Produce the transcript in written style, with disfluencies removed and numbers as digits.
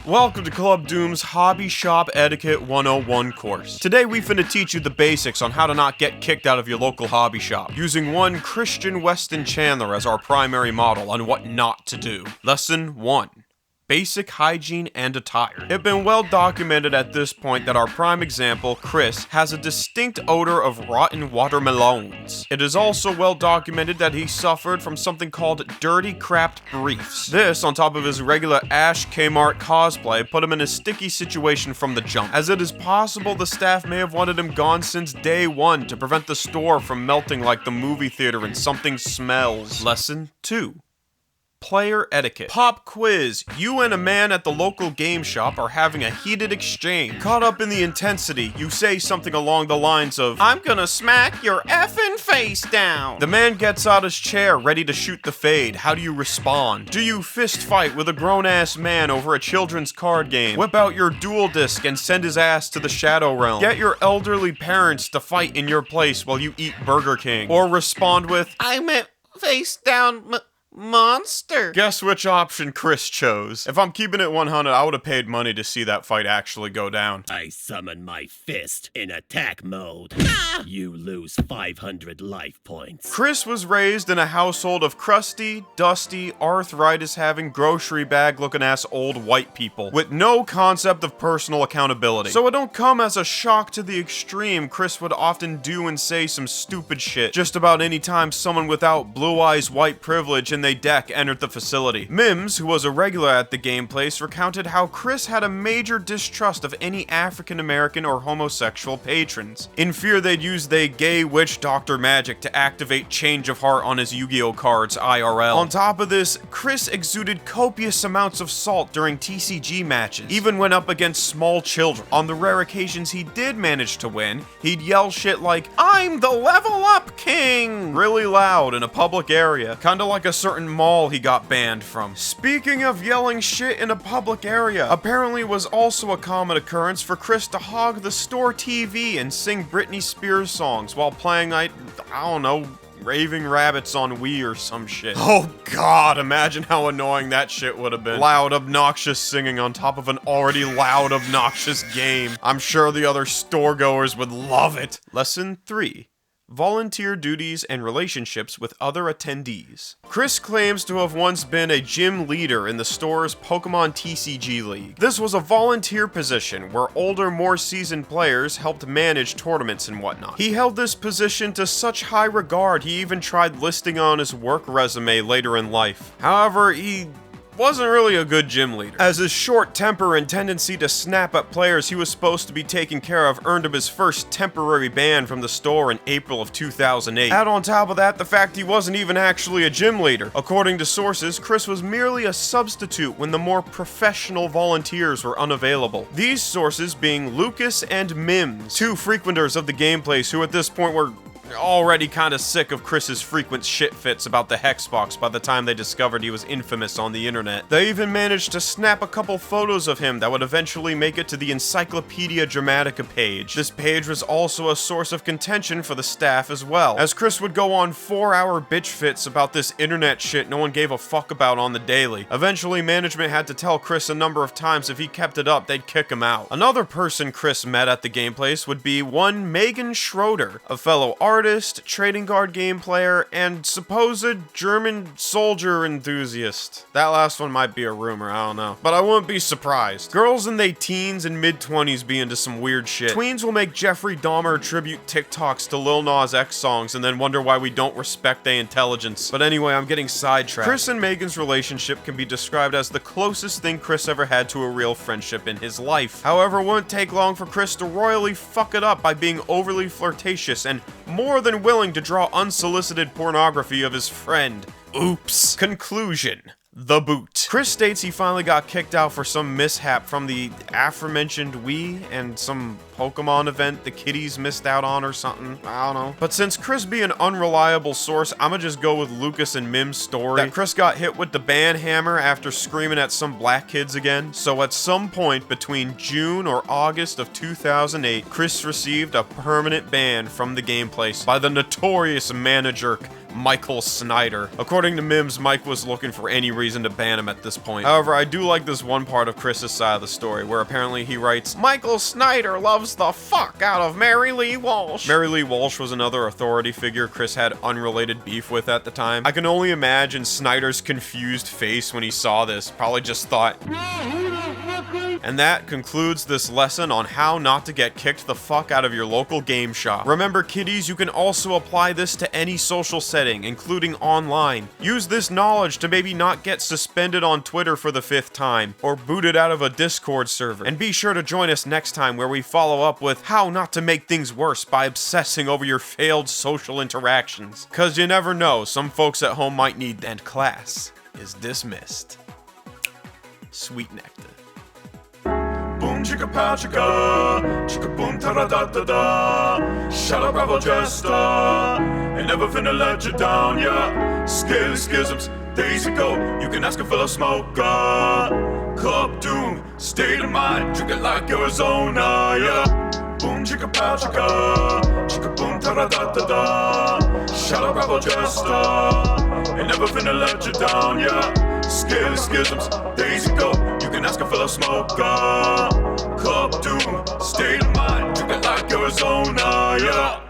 Welcome to Club Doom's Hobby Shop Etiquette 101 course. Today we finna teach you the basics on how to not get kicked out of your local hobby shop, using one Christian Weston Chandler as our primary model on what not to do. Lesson 1. Basic hygiene and attire. It's been well documented at this point that our prime example, Chris, has a distinct odor of rotten watermelons. It is also well documented that he suffered from something called dirty crapped briefs. This, on top of his regular Ash Kmart cosplay, put him in a sticky situation from the jump, as it is possible the staff may have wanted him gone since day one to prevent the store from melting like the movie theater and something smells. Lesson 2. Player etiquette. Pop quiz. You and a man at the local game shop are having a heated exchange. Caught up in the intensity, you say something along the lines of, "I'm gonna smack your effing face down." The man gets out his chair, ready to shoot the fade. How do you respond? Do you fist fight with a grown-ass man over a children's card game? Whip out your dual disc and send his ass to the Shadow Realm? Get your elderly parents to fight in your place while you eat Burger King? Or respond with, "I meant face down, monster." Guess which option Chris chose. If I'm keeping it 100, I would have paid money to see that fight actually go down. I summon my fist in attack mode. You lose 500 life points. Chris was raised in a household of crusty, dusty, arthritis-having, grocery bag-looking ass old white people with no concept of personal accountability. So it don't come as a shock to the extreme Chris would often do and say some stupid shit just about any time someone without blue eyes white privilege and they deck entered the facility. Mims, who was a regular at the game place, recounted how Chris had a major distrust of any African American or homosexual patrons, in fear they'd use they gay witch doctor magic to activate change of heart on his Yu-Gi-Oh cards IRL. On top of this, Chris exuded copious amounts of salt during TCG matches, even when up against small children. On the rare occasions he did manage to win, he'd yell shit like, "I'm the level up king!" really loud in a public area, kinda like a certain mall he got banned from. Speaking of yelling shit in a public area, apparently it was also a common occurrence for Chris to hog the store TV and sing Britney Spears songs while playing, I don't know, Raving Rabbits on Wii or some shit. Oh god, imagine how annoying that shit would have been. Loud, obnoxious singing on top of an already loud, obnoxious game. I'm sure the other store goers would love it. Lesson 3. Volunteer duties and relationships with other attendees. Chris claims to have once been a gym leader in the store's Pokemon TCG League. This was a volunteer position where older, more seasoned players helped manage tournaments and whatnot. He held this position to such high regard he even tried listing on his work resume later in life. However, he wasn't really a good gym leader, as his short temper and tendency to snap at players he was supposed to be taking care of earned him his first temporary ban from the store in April of 2008. Add on top of that the fact he wasn't even actually a gym leader. According to sources, Chris was merely a substitute when the more professional volunteers were unavailable. These sources being Lucas and Mims, two frequenters of the game place who at this point were already kinda sick of Chris's frequent shit fits about the Hexbox by the time they discovered he was infamous on the internet. They even managed to snap a couple photos of him that would eventually make it to the Encyclopedia Dramatica page. This page was also a source of contention for the staff as well, as Chris would go on 4-hour bitch fits about this internet shit no one gave a fuck about on the daily. Eventually, management had to tell Chris a number of times if he kept it up, they'd kick him out. Another person Chris met at the game place would be one Megan Schroeder, a fellow artist, trading card game player, and supposed German soldier enthusiast. That last one might be a rumor, I don't know. But I wouldn't be surprised. Girls in their teens and mid-20s be into some weird shit. Tweens will make Jeffrey Dahmer tribute TikToks to Lil Nas X songs and then wonder why we don't respect their intelligence. But anyway, I'm getting sidetracked. Chris and Megan's relationship can be described as the closest thing Chris ever had to a real friendship in his life. However, it wouldn't take long for Chris to royally fuck it up by being overly flirtatious and more than willing to draw unsolicited pornography of his friend. Oops. Conclusion. The boot. Chris states he finally got kicked out for some mishap from the aforementioned Wii and some Pokemon event the kiddies missed out on or something. I don't know. But since Chris be an unreliable source, I'ma just go with Lucas and Mim's story that Chris got hit with the ban hammer after screaming at some black kids again. So at some point between June or August of 2008, Chris received a permanent ban from the game place by the notorious manager Michael Snyder. According to Mims, Mike was looking for any reason to ban him at this point. However, I do like this one part of Chris's side of the story, where apparently he writes, Michael Snyder loves the fuck out of Mary Lee Walsh. Mary Lee Walsh was another authority figure Chris had unrelated beef with at the time. I can only imagine Snyder's confused face when he saw this, probably just thought... And that concludes this lesson on how not to get kicked the fuck out of your local game shop. Remember, kiddies, you can also apply this to any social setting, including online. Use this knowledge to maybe not get suspended on Twitter for the 5th time, or booted out of a Discord server. And be sure to join us next time where we follow up with how not to make things worse by obsessing over your failed social interactions. Cause you never know, some folks at home might need, and class is dismissed. Sweet nectar. Boom chicka pow chicka, chicka boom ta da da da da. Shout out bravo jester, ain't never finna let you down, yeah. Scaly schisms, days ago, you can ask a fellow smoker. Club Doom, state of mind, drink it like Arizona, yeah. Boom chicka pow chicka, chicka boom ta da da da da. Shout out bravo jester, ain't never finna let you down, yeah. Scaly schisms, days ago, you can ask a fellow smoker. Club Doom, state of mind, drink it like Arizona, yeah.